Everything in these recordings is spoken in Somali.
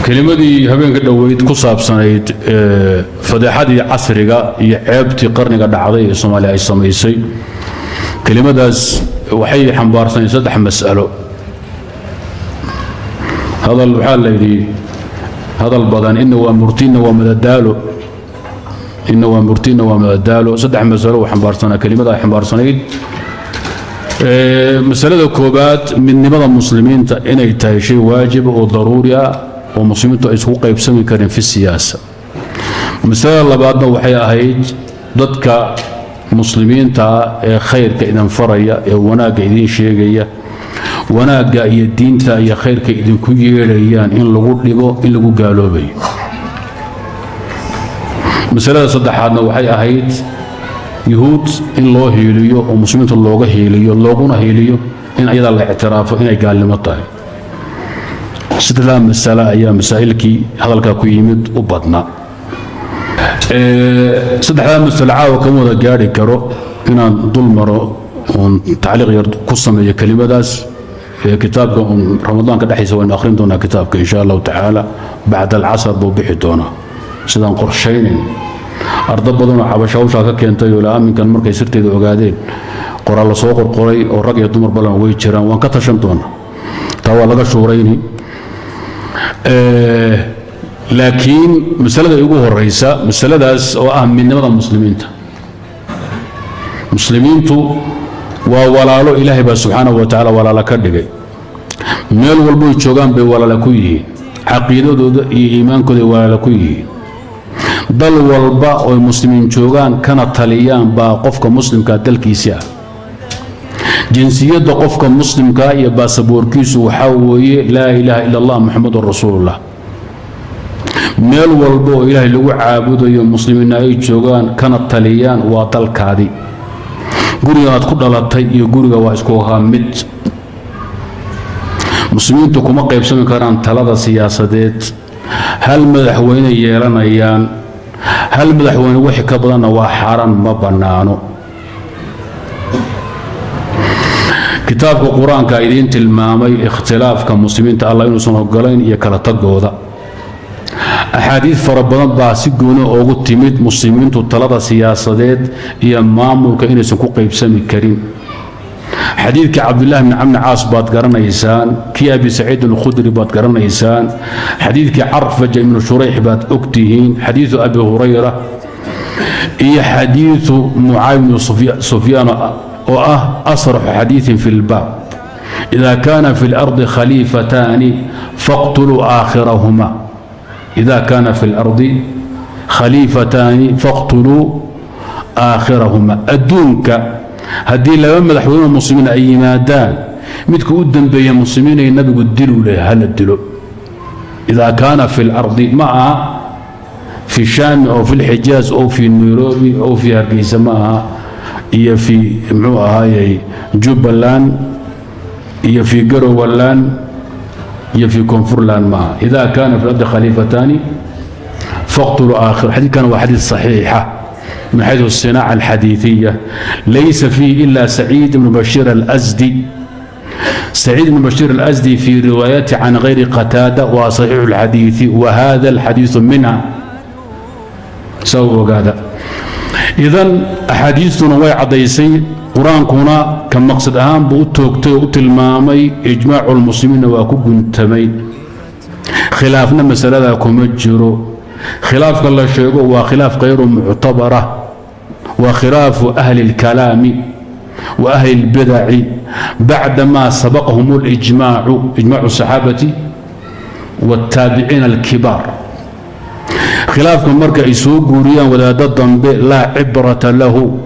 kelimadii habeenka dhaweyd ku saabsanayd fadeexadii casriga iyo ceebtii qarniga dhacday ee Soomaaliya ay sameysay kelimadaas waxay xambaarsanay saddex mas'alo hadal waxa la yiri hadal badan inna waa murtina wa madadaalo saddex mas'alo xambaarsana kelimada xambaarsanayd مسألة كوبات من نمط المسلمين إن يتهي شيء واجب وضروري ومسلمين يسوق يبسمي كريم في السياسة. مسألة الله بعدنا وحياة هيج ضدك مسلمين تا خير كإذا فريا وناق إذن شيء وناق الدين تا يا خير كإذن كيريان إن لقول لبو إن لقول قالوا بي. مسألة صدحنا وحياة هيج يهود إن الله هيليو ومسلمين الله هيليو اللهنا هيليو إن أيضا الاعتراف إن قال لمطاي ستلام مسألة أيام مسائلك هذا الكاكويمد وبطنا ستلام مسألة وكم هذا جاري كرو إن ظلمرو وتعليق قصة من كلمة داس كتاب رمضان كده حيسوي آخرين دونا كتابك إن شاء الله تعالى بعد العصر بوبيح دونا سيدان قرشين أرض بدون حبشاوشا ككنتي ولا من كان مركز سرتي اوغادين قرا لا سو قرقوري او رق iyo dumar badan way jiraan waan ka tashan doona taa laga shuurayni laakiin masalada ugu horeysa masaladaas oo ah midnimada muslimiintu waa walaalo ilaahay ba subhanahu wa ta'ala walaala ka dhigay meel walbo joogan bay walaala ku yihiin aqeedadooda iyo iimaankooda walaala ku yihiin dal walba oo muslimiin joogan kana taliyaan baa qofka muslimka dalkiisa jinsiyada qofka muslimka iyo baasaboorkiisu waxa weeye la ilaaha illa allah muhammadur rasuulullah meel walba oo ilaahay lagu caabudayo muslimiin ay joogan kana taliyaan waa dalkaadi guriga aad ku dhalatay iyo guriga waa isku mid muslimiintu kuma qaybsan karaan talada siyaasadeed hal madaxweyne yeelanayaan هل مدحوين وحي كبدنا وحرام ما بنانو كتاب القرآن كايدين تلمامي اختلاف كمسلمين الله ينصن هقلين يكلا تقوضا أحاديث فربنا باسقونا أوغو تيميد مسلمين تطلب سياسات يمامو كإن سنكو قيب سمي كريم حديث كعبد الله بن عمرو عاص بات قرنا إنسان كي أبي سعيد الخدري بات قرنا إنسان حديث كعرفة من شريح بات أكتهين حديث أبي هريرة إيه حديث معاوية بن سفيان أصرح حديث في الباب إذا كان في الأرض خليفتان فاقتلوا آخرهما إذا كان في الأرض خليفتان فاقتلوا آخرهما أدونك هدي لما مدحوين المسلمين أي مادان متك قدام بين المسلمين النبي قدلوا له هل الدلو إذا كان في الأرض معها في الشام أو في الحجاز أو في نيروبي أو في هرقيسة معها هي في معها جبلان هي في قرولان هي في كونفورلان معها إذا كان في الأرض خليفتان فاقتلوا آخر حديث كان حديث صحيحة من حيث الصناعة الحديثية ليس فيه إلا سعيد بن بشير الأزدي سعيد بن بشير الأزدي في روايات عن غير قتادة وصحيح الحديث وهذا الحديث منها سووا هذا إذن أحاديثنا وعديسي قرآن كنا كمقصد أهم بوتوكتو المامي إجماع المسلمين وكوكو تمين خلافنا مسألة كمجرو خلاف الله شيء وخلاف غير معتبرة وخلاف أهل الكلام وأهل البدع بعدما سبقهم الإجماع إجماع الصحابة والتابعين الكبار خلافكم مركا يسوق قوريا ولا ضد لا عبرة له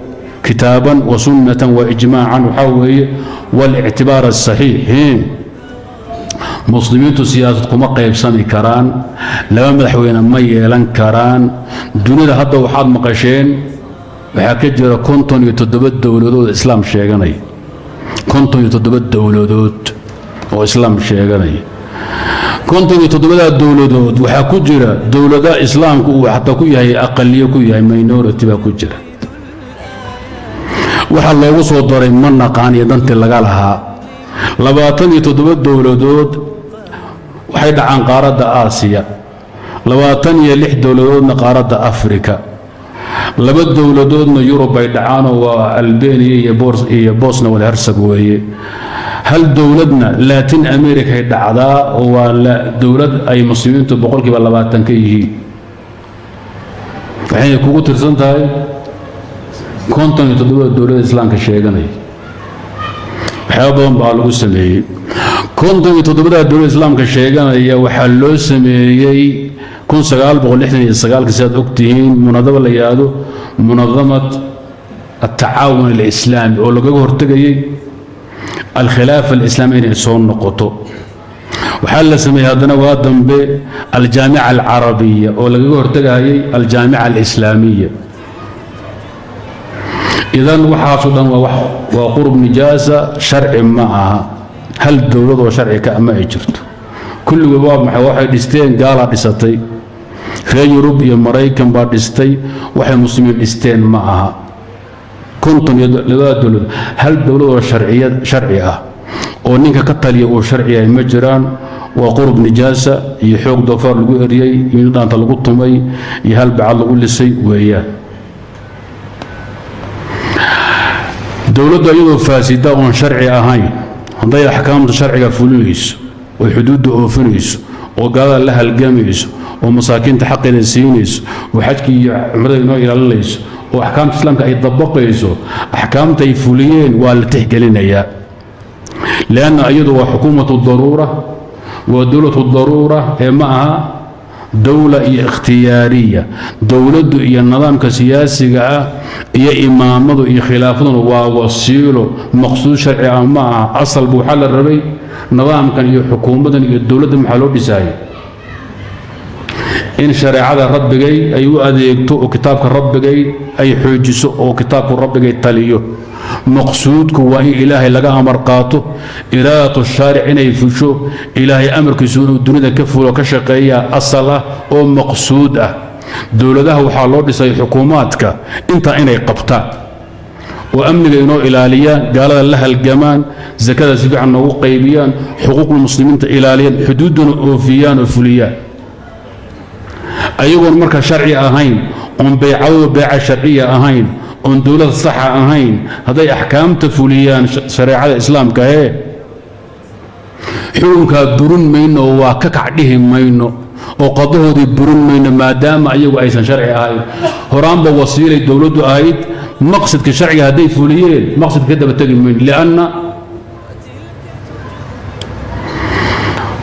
كتابا وسنة وإجماعا وحوي والاعتبار الصحيح مسلمين سياستكم قيب سامي كران لما مدحوين ما يلان كران دون هذا وحاد مقاشين وحكجر كنتم يتدبد دولود اسلام شيغاني كنتم يتدبد دولود واسلام شيغاني كنتم يتدبد دولود وحكجر دولدا اسلام وحتى كو يحيى اقليه كو يحيى ماينورتي با كجر waxa loogu soo daray man naqaan iyo dantii laga lahaa 27 dowladood waxay dhacaan qaaradda aasiya 26 dowladoodna qaaradda afrika 2 dowladoodna yurub ay dhacaanoo waa albania iyo bosna wal herseg weeye hal dowladna latin america ay dhacdaa oo waa dowlad ay muslimiintu 20% ka yihiin waxay kugu tirsan tahay 57 dowladda islaamka sheeganay waxyaabo badan baa lagu sameeyey 57 dowladda islaamka sheeganaya waxaa loo sameeyey 1969 sidaad ogtihiin munadaba la yidhaahdo munadamat التعاون الإسلامي oo lagaga hortagayay الخلافة الإسلامية inay soo noqoto waxaa la sameeyey haddana waa dambe الجامعة العربية oo lagaga hortagayay الجامعة الإسلامية إذن waxaasoo dhan waa qurub nijaasa sharci ma aha hal dowlad oo sharci ka ama ay jirto kulligood waa maxay waxay dhisteen gaala dhisatay reer yurub iyo maraykan baa dhistay waxay muslimiin dhisteen ma aha konton iyo labada dowlad hal dowlad oo sharci ah oo ninka ka taliya uu sharci yahay ma jiraan waa qurub nijaasa iyo xoog doofaar lagu eriyey iyo dhaanta lagu tumay iyo hal bacad lagu lisay weeyaan dowladda iyadoo faasida oon sharci ahayn hadday axkaamta sharciga fulinayso oo xuduudda oofinayso oo gaalada la halgamayso oo masaakiinta xaqeeda siinayso oo xajkii iyo cumrada inoo ilaalinayso oo axkaamta islaamka ay dabaqayso axkaamta ay fuliyeen waa la tixgelinayaa leanna iyadu waa xukuumatu daruura waa dowlatu daruura ee ma aha dowla iyo ikhtiyaariya dowladdu iyo nidaamka siyaasiga ah iyo imaamadu iyo khilaafaduna waa wasiilo maqsuud sharci ah ma aha asalba waxaa la rabay nidaamkan iyo xukuumadan iyo dowladda maxaa loo dhisaayay in shareecada rabbigay ay u adeegto oo kitaabka rabbigay ay xoojiso oo kitaabku rabbigay taliyo maqsuudku waa in ilaahay laga amar qaato iraadatu shaaric inay fusho ilaahay amarkiisu inuu dunida ka fulo ka shaqeeya asal ah oo maqsuud ah dowladaha waxaa loo dhisay xukuumaadka intaa inay qabtaan oo amniga inoo ilaaliyaan gaalada la halgamaan zakada si fiican noogu qaybiyaan xuquuqda muslimiinta ilaaliyaan xuduudana oofiyaan oo fuliyaan ayagoon marka sharci ahayn oon baycadooda bayca sharciya ahayn oon dowlad saxa ahayn hadday axkaamta fuliyaan shareecada islaamka xukunkaa burin mayno oo waa ka kacdhihi mayno oo qadahoodii burin mayno maadaama ayagu aysan sharci ahayn horaanba wasiilay dowladdu ahayd maqsadka sharciga hadday fuliyeen maqsadka ka daba tegi mayno lianna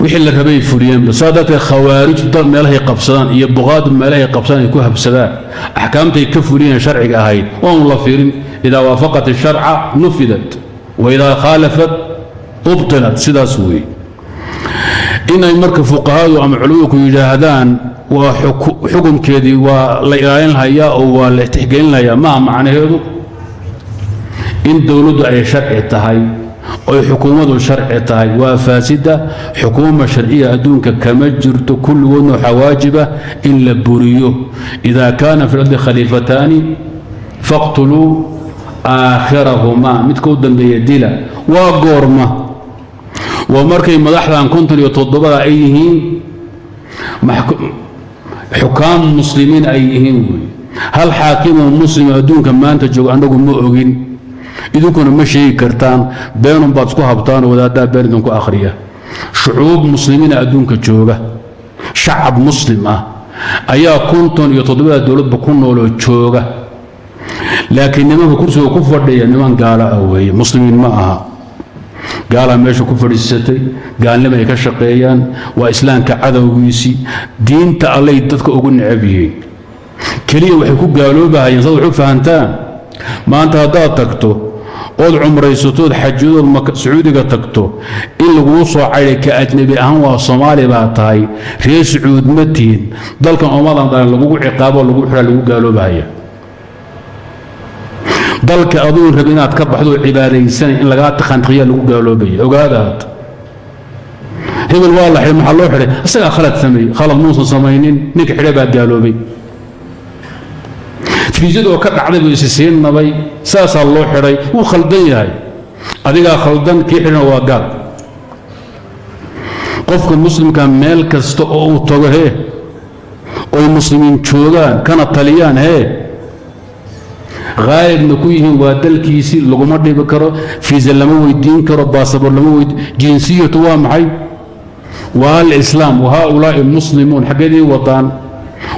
wixii la rabay fuliyeen bas dadka khawaarij dad meelahay qabsadaan iyo buqaad meelahay qabsadaan ay ku habsadaan axkaamtay ka fuliyeen sharciga ahayd oo la fiirin idaa waafaqat ash-shar'a nufidat wa idaa khalafat ubtilat sidaas weey inay marka fuqahaadu ama culimadu yiraahdaan waa xukunkeedii waa la ilaalin hayaa oo waa la tixgelin hayaa ma macnaheedu in dowladdu ay sharci tahay oo xukuumadu sharci tahay waa faasida xukuuma sharciya adduunka kama jirto kulligoodna waxaa waajiba in la buriyo idaa kaana fi lardi khaliifataani faqtuluu aakhirahumaa midka u dambeeya dila waa goorma waa markay madaxdan 57 ay yihiin xukaam muslimiin ay yihiin wey hal xaakimoo muslim adduunka maanta jooga annagu ma ogin idinkuna ma sheegi kartaan beenun baad isku habtaan oo wadaaddaa been idinku akhriya shucuub muslimiina adduunka jooga shacab muslim ah ayaa 57 dowladba ku nooloo jooga laakiin nimanka kursiga ku fadhiya niman gaala ah weeye muslimiin ma aha gaala meesha ku fadhiisatay gaalnimo ay ka shaqeeyaan waa islaamka cadowgiisii diinta allay dadka ugu necab yihiin keliya waxay ku gaaloobayeen sad wuxuu fahantaan maanta haddaad tagto ood cumraysatood xajidood sacuudiga tagto in laguu soo cayday ka ajnabi ahaan waa soomaali baa tahay reer sacuud ma tihin dalkan ummadan dhalan lagugu ciqaabo lagu xiraa lagu gaaloobahaya dalka aduu rab inaad ka baxdo cibaadaysan in lagaa taqanqiya lagu gaaloobaya ogaadaad hebel waa la xidhay maxaa loo xidhay isagaa khalad sameeyey khalad muusan samaynin ninka xidhay baa gaaloobay fiisadoo ka dhacday buu isi siin nabay saasaa loo xidhay wuu khaldan yahay adigaa khaldan kii xidhana waa gaal qofka muslimka meel kasta oo uu tago oo muslimiin joogaan kana taliyaan غايبنا كويهم ودلكيسي لغما ديب كرو فيزا لما ويدين كرو باسبور لما ويدين جنسية وامحي والإسلام وهؤلاء المسلمون حقيقي وطن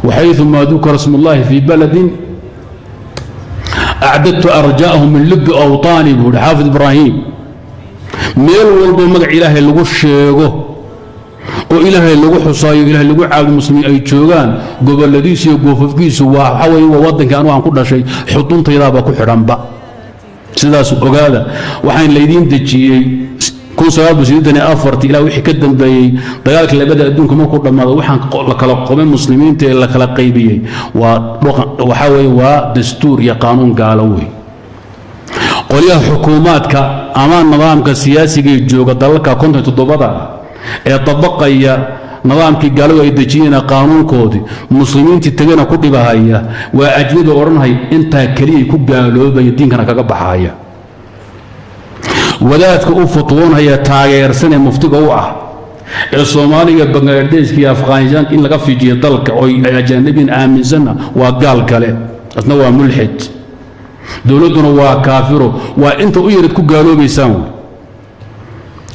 وحيثما ذكر اسم الله في بلد أعددت أرجاءهم من لب أوطاني بقول حافظ إبراهيم ميل والبو مقع إلهي لغو الشيغو وإلهي لغو حصايو إلهي لغو عاب المسلمين أي تشوغان قبل لديسي وقوففكيسو وحاوي ووضن كانوا عن كل شيء حطون طيرابا كحرنبا سيداس وقالا وحين ليدين دجيي كون سبب سيدنا أفرت إلى وحي كدن بي ديالك اللي بدأ أدونكم ما كل ما وحن لكلا مسلمين تي لكلا قيبيي وحاوي ودستور يا قانون قالوي قوليها حكوماتك أمان نظامك السياسي جوغا دلك كنت تضبطها طبقيا نظامك قالوا يدجينا قانون كودي مسلمين تتجينا كل بهاية وأجلد أورنهاي أنت كريه كقالوا بيدين كنا كجبحايا وذات كأفتون هي تاجر سنة مفتقوعة الصومالية بنغلاديش كي أفغانستان إن لقى في جدالك أو أجانبين آمن سنة وقال كله أثناء ملحد دولتنا وكافرو وأنت أيرد كقالوا بيساوي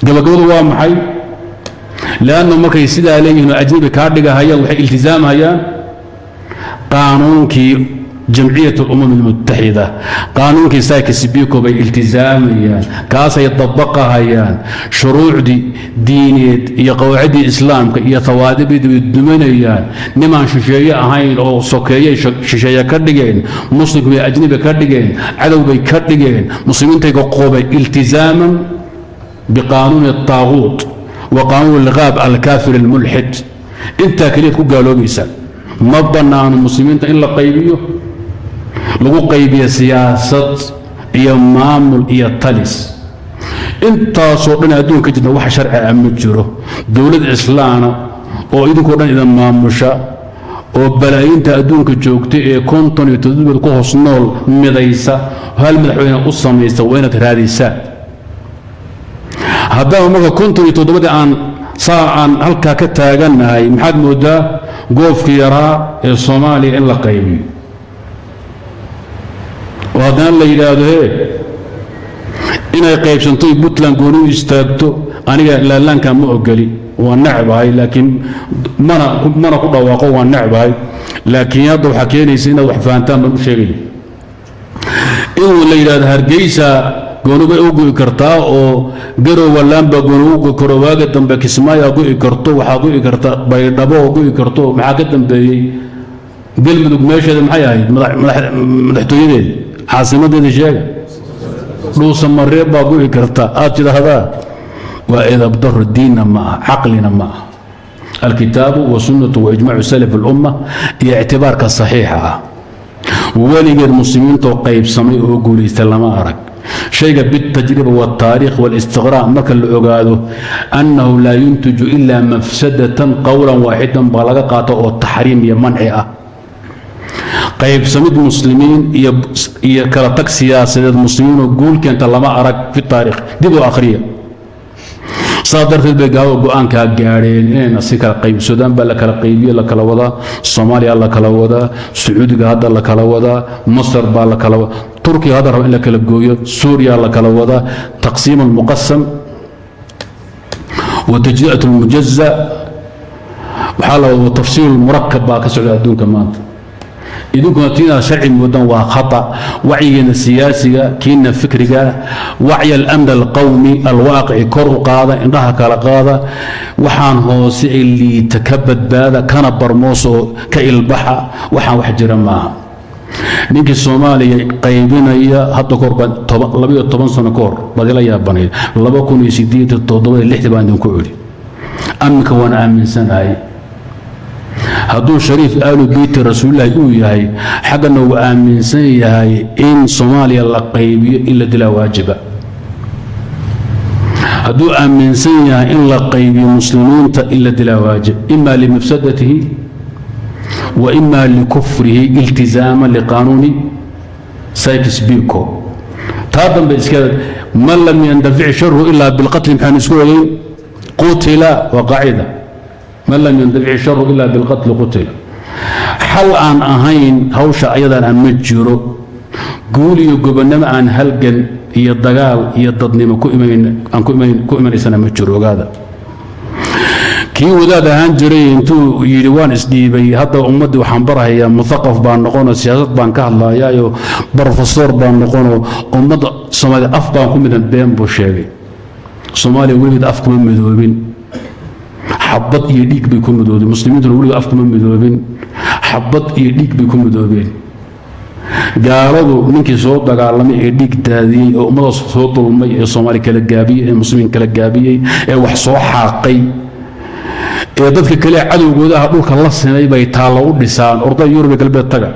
قالوا وامحي لأنه ما كيسيد عليه إنه أجنبي كاردقة هيا وحي التزام هيا قانون كي جمعية الأمم المتحدة قانون كي سايكس بيكو بالالتزام هيا كاسا يطبقها هيا شروع دينية يا قواعد الإسلام يا ثوابت الدمين هيا نما ششية هاين أو سوكية ششية كاردقين مسلم أجنبي كاردقين عدو بي كاردقين مسلمين تيقوا التزاما بقانون الطاغوت وقانون الغاب الكافر الملحد انت كليت كقالوا بيسا ما بنان المسلمين الا قيبيه لو قيبيه سياسه يا مامل يا تلس انت صوبنا ادونك جدا wax sharci ah ma jiro dawlad islaana oo idinku dhan idan maamusha oo balaayinta adduunka joogtay ee konton iyo toddobaad ku hoos nool midaysa hal madaxweyne u sameeyay wayna raadisa هذا مرة كنت يتوضبط عن ساعة هلكا كتاغنا هاي محد مودا قوف كيرا الصومالي إلا قيبي وهذا اللي يلاده إنا يقيب سنطي بطلان قولوا يستاقتو أنا لا لان كان مؤقلي والنعب هاي لكن منا قد واقوا والنعب هاي لكن يضو حكيني سينا وحفانتان من شيء إنه اللي يلاده هرقيسا قولوا بيقولوا كرتا أو قروا واللامبا قولوا كرواجة تنبا كسمايا قولوا كرتو وحقولوا كرتا بيضبوا قولوا كرتو معاك تنبا قل مدوك ماشي هذا محيا مدحتوين عاصمة دي شيء روسا مريبا قولوا كرتا آتي هذا وإذا بضر الدين معه عقلنا معه الكتاب والسنة وإجماع سلف الأمة هي اعتبارك الصحيحة ولقد المسلمين توقيب سمي وقولوا يستلما أرك شيء بالتجربة والتاريخ والاستغراء ما كان لعقاده أنه لا ينتج إلا مفسدة قولا واحدا بلغ قاطع التحريم يمنعها قيب سمد المسلمين يكرتك سياسة المسلمين وقول كانت لما أراك في التاريخ دي آخرية صادرت البقاء وقوان كاقارين نسيك قيب السودان بلك القيبية لك الوضع الصوماليا لك الوضع السعودي هذا لك الوضع مصر بالك الوضع تركيا هذا رأي لك الجوية سوريا لك الوضع تقسيم المقسم وتجزئة المجزأ وحاله وتفصيل المركب باكسر الدون كمان إذا كنتنا شرعي مدن وخطأ وعينا السياسي كينا فكرك وعي الأمن القومي الواقعي كرو قاضي إنها كالقاضي وحان هو سعي اللي تكبد باذا كان برموسو كالبحة وحان وحجر معها نيجي الصومالي قيبين هي حتى كوربان لبيو 10 سنة كور بدي لا ياباني لبا كون يسيديت التوضبه اللي احتبان دون كوري أمك وانا آمن سنة هذو شريف آل بيت رسول الله يقول حقا انه آمن سنة إن صوماليا لا قيبية إلا دلا واجبة هذو آمن سنة إن لا قيبية مسلمون إلا دلا واجب إما لمفسدته وإما لكفره التزاما لقانون سايكس بيكو هذا بإسكال من لم يندفع شره إلا بالقتل محان سكولين قتل وقاعدة من لم يندفع الشر إلا بالقتل قتل حل أن أهين هوشا أيضا أن مجرو قولي يقبنما أن هلقن هي الدقال هي الضدنما كؤمن إسانا مجرو هذا كي wadaad ahaan jiray intuu yiri waan isdhiibay hadda ummaddu waxaan barahayaa muthaqaf baan noqono siyaasad baan ka hadlaayaayo professor baan noqono ummadda Soomaaliya af baan ku midan been buu sheegay Soomaaliya weligeed af kuma midoobin xabad iyo dhiig bay ku midoobeen muslimiintu weligeed af kuma midoobin xabad iyo dhiig bay ku midoobeen gaaladu ninkii soo dagaalamay ee dhiig daadiyay oo ummadda soo dulmay ee Soomaali kala gaabiyay ee muslimiin kala gaabiyay ee wax soo xaaqay ee dadka kale cadowgooda dhulka la sinay bay taalo u dhisaan orday Yurub galbeed taga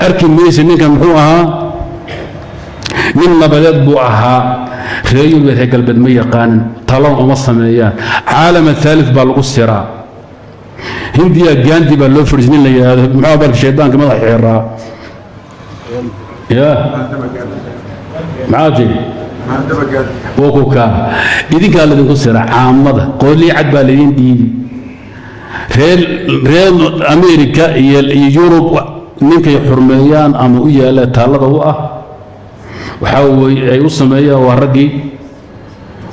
arki meesha ninkan muxuu ahaa nin nabadeed buu ahaa reer Yurub galbeed ma yaqaan taalo uma sameeyaan caalam thalith baa lagu siraa hindiya Gandhi baa loo fariisnin la yiraahdo muxuu baa shaydaanka madax xiraa ya maadi وكوكا إذن قال لكم سرع عامة قولي عد بالين ديدي ريل أمريكا يوروب منك حرميان أموية لا تالله هو وحاول يوصم إياه ورقي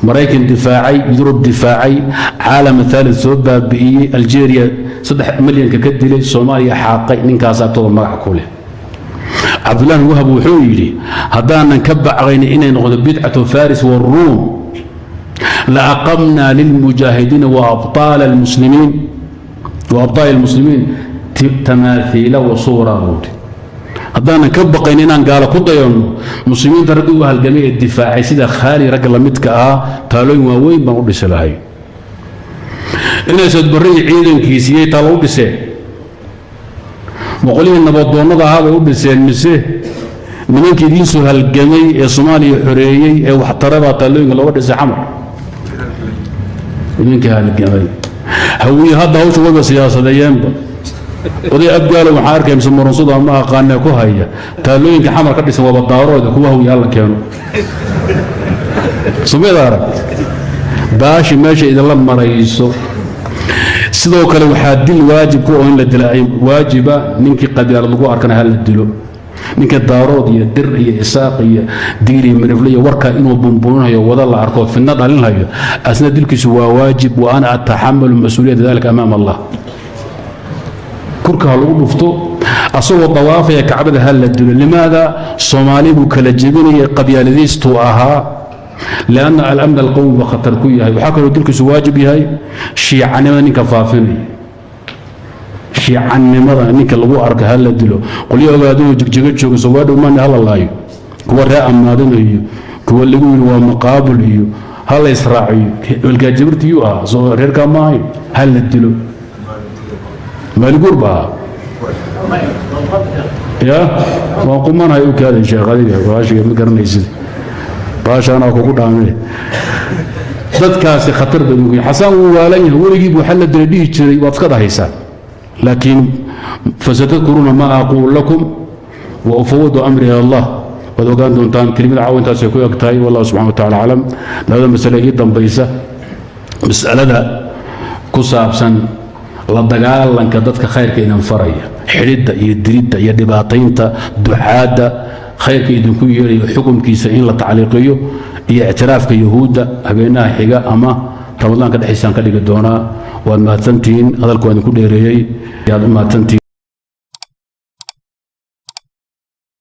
مراكن دفاعي يوروب دفاعي عالم ثالث سوبا بإي الجيريا 6 مليون ككدلي صوماليا حاقي من كاساتو مرع كله عبد الله وهب وحويري هدانا نكبع غين إن نغض بدعة فارس والروم لأقمنا للمجاهدين وأبطال المسلمين تماثيل وصورة هدانا نكبع غين إن قال كل يوم مسلمين تردوها الجميع الدفاع سيدا خالي رجل متك تالوين ووين بنقول سلاهي إن سد بري عيدن كيسية تالو بسه وقولين نبضون هذا وبسين مسه من كدين سهل الجميع الصومالي حرية أو حتى ربع تلوين لو ورد زحمة من كهال الجميع هوي هذا هو شغل السياسة ديان ودي أبقى محاركة يسمون صدى ما قالنا كوهية تلوين كحمر كدس هو بالضارود كوه يلا كانوا سمير باش ماشي إذا لما رئيسه sidoo kale waxa dil waajib ku oo in la dilay waajiba ninkii qadiar lagu arkana hal dilo ninka daarood iyo dir iyo isaaq iyo diiri marifliyo warka inuu bumbuunayo wada la arko finna dhalinhayo asna dilkiisu waa waajib wa ana atahammalu mas'uuliyada dalika amaam Allah kurka lagu dhufto asoo dawaafaya kacbada hal dilo limaada Soomaali buu kala jebinay qabyaaladiistu ahaa لأن الأمن القومي بخطر كويه وحكى له دلك واجب هاي شيعة نمر نك فافني شيعة نمر نك لبو أرك هلا دلو قل يا أولادو جج شو سواد وما نهلا الله كوا رأى مادن هي كوا اللي هو مقابل هي هلا إسرائيل والجبرت يوها زو ريركا ماي هلا دلو ما يقول بها يا ما قمنا هاي وكذا شيء غادي واش مقرن يزيد باشانا كوكو دامي dadkaasi khatar badan ku xasan waalay wariigi buu xal dadii jiray waad ka dhahaysaa laakiin fasadkuruna ma aqul lakum wa ufawdu amri Allah wad ogaan doontaan kelimada caawintaas ay ku yagtaay wallahu subhanahu wa ta'ala alam labada mas'ala ee dambaysa mas'alada ku saabsan la dagaalanka dadka khayrka inaan faraya xidida iyo dirida iyo dhibaataynta ducaada خيرك إذن كويري حكم كيسا إن لا تعليقيه هي اعتراف كيهودا هبيناها حقا أما رمضان كده حسان كده دونا وما تنتين هذا الكوان كله ريي يا ما تنتين